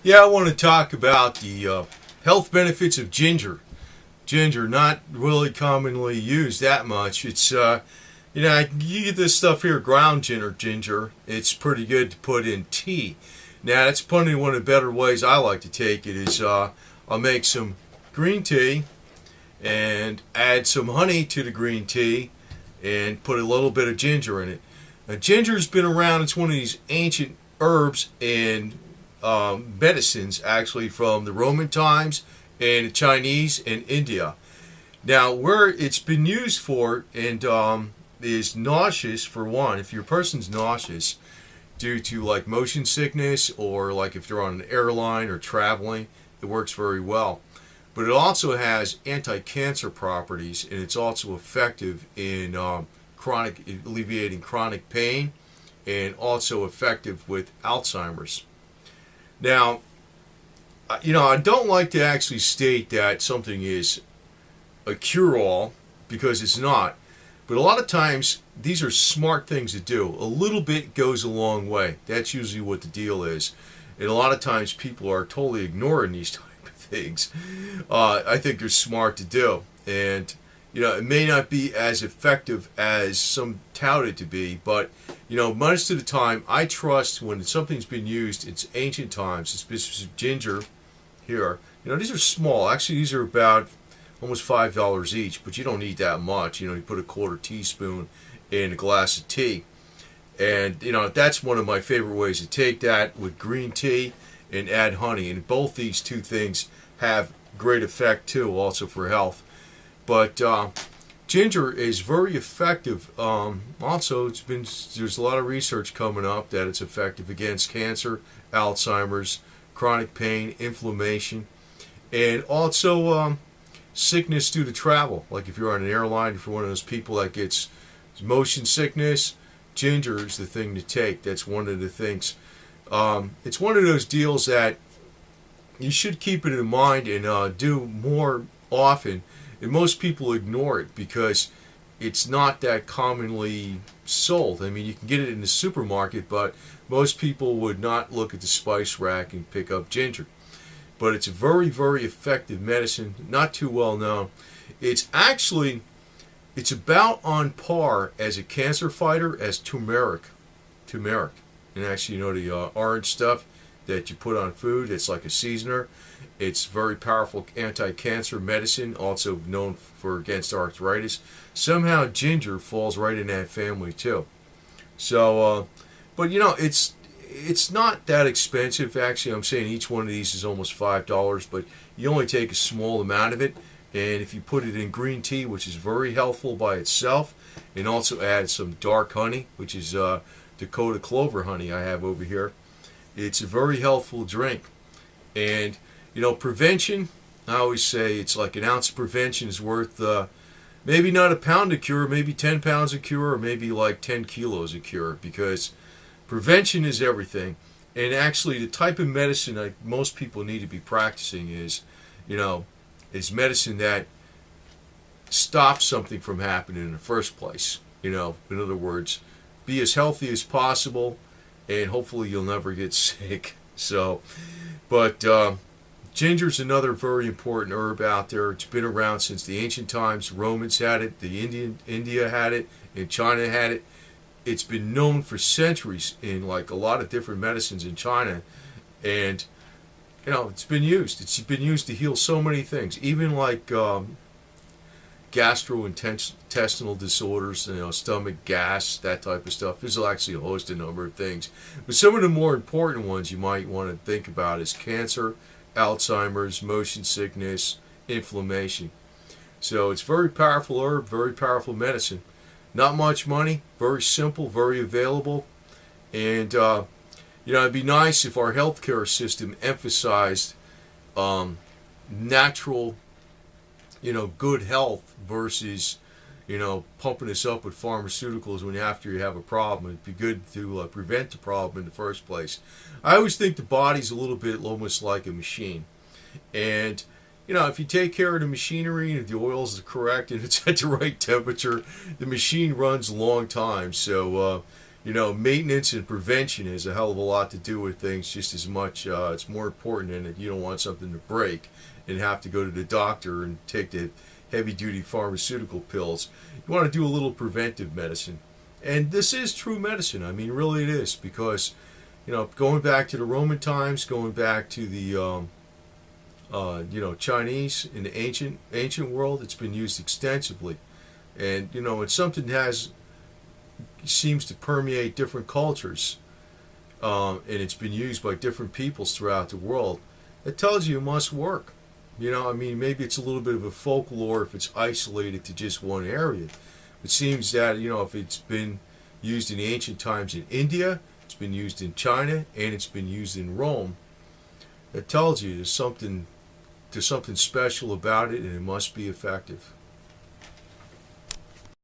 Yeah, I want to talk about the health benefits of ginger. Ginger, not really commonly used that much. You get this stuff here, ground ginger. It's pretty good to put in tea. Now, that's probably one of the better ways I like to take it is I'll make some green tea and add some honey to the green tea and put a little bit of ginger in it. Now, ginger's been around. It's one of these ancient herbs and medicines, actually, from the Roman times and the Chinese and India. Now, where it's been used for and is nauseous, for one. If your person's nauseous due to like motion sickness or like if they're on an airline or traveling, it works very well. But it also has anti-cancer properties, and it's also effective in alleviating chronic pain, and also effective with Alzheimer's. Now, I don't like to actually state that something is a cure-all, because it's not. But a lot of times, these are smart things to do. A little bit goes a long way. That's usually what the deal is. And a lot of times, people are totally ignoring these type of things. I think they're smart to do. And, it may not be as effective as some tout it to be, but, most of the time, I trust when something's been used, it's ancient times. It's ginger here. These are small. Actually, these are about almost $5 each, but you don't need that much. You put a quarter teaspoon in a glass of tea. And, that's one of my favorite ways to take that with green tea and add honey. And both these two things have great effect, too, also for health. But ginger is very effective. Also, there's a lot of research coming up that it's effective against cancer, Alzheimer's, chronic pain, inflammation, and also sickness due to travel. Like if you're on an airline, if you're one of those people that gets motion sickness, ginger is the thing to take. That's one of the things. It's one of those deals that you should keep it in mind and do more often. And most people ignore it because it's not that commonly sold. I mean, you can get it in the supermarket, but most people would not look at the spice rack and pick up ginger. But it's a very, very effective medicine, not too well known. It's about on par as a cancer fighter as turmeric. And actually, the orange stuff that you put on food, it's like a seasoner. It's very powerful anti-cancer medicine, also known for against arthritis. Somehow ginger falls right in that family too. So, but it's not that expensive. Actually, I'm saying each one of these is almost $5, but you only take a small amount of it. And if you put it in green tea, which is very helpful by itself, and also add some dark honey, which is Dakota clover honey I have over here, it's a very helpful drink. And prevention, I always say it's like an ounce of prevention is worth maybe not a pound of cure, maybe 10 pounds of cure, or maybe like 10 kilos of cure, because prevention is everything. And actually, the type of medicine that most people need to be practicing is medicine that stops something from happening in the first place. In other words, be as healthy as possible, and hopefully you'll never get sick. So, but ginger's another very important herb out there. It's been around since the ancient times. Romans had it, India had it, and China had it. It's been known for centuries in like a lot of different medicines in China, and it's been used. It's been used to heal so many things, even like gastrointestinal disorders, stomach gas, that type of stuff. There's actually a host, a number of things. But some of the more important ones you might want to think about is cancer, Alzheimer's, motion sickness, inflammation. So it's very powerful herb, very powerful medicine. Not much money, very simple, very available. And, it'd be nice if our healthcare system emphasized natural, good health versus, pumping us up with pharmaceuticals when after you have a problem. It'd be good to prevent the problem in the first place. I always think the body's a little bit almost like a machine. And, if you take care of the machinery and if the oils are correct and it's at the right temperature, the machine runs a long time. So, maintenance and prevention has a hell of a lot to do with things just as much. It's more important in that you don't want something to break and have to go to the doctor and take the heavy-duty pharmaceutical pills. You want to do a little preventive medicine. And this is true medicine. I mean, really it is, because, going back to the Roman times, going back to the, Chinese in the ancient world, it's been used extensively. And, it's something that seems to permeate different cultures, and it's been used by different peoples throughout the world. It tells you it must work. Maybe it's a little bit of a folklore if it's isolated to just one area. It seems that, if it's been used in the ancient times in India, it's been used in China, and it's been used in Rome, it tells you there's something special about it, and it must be effective.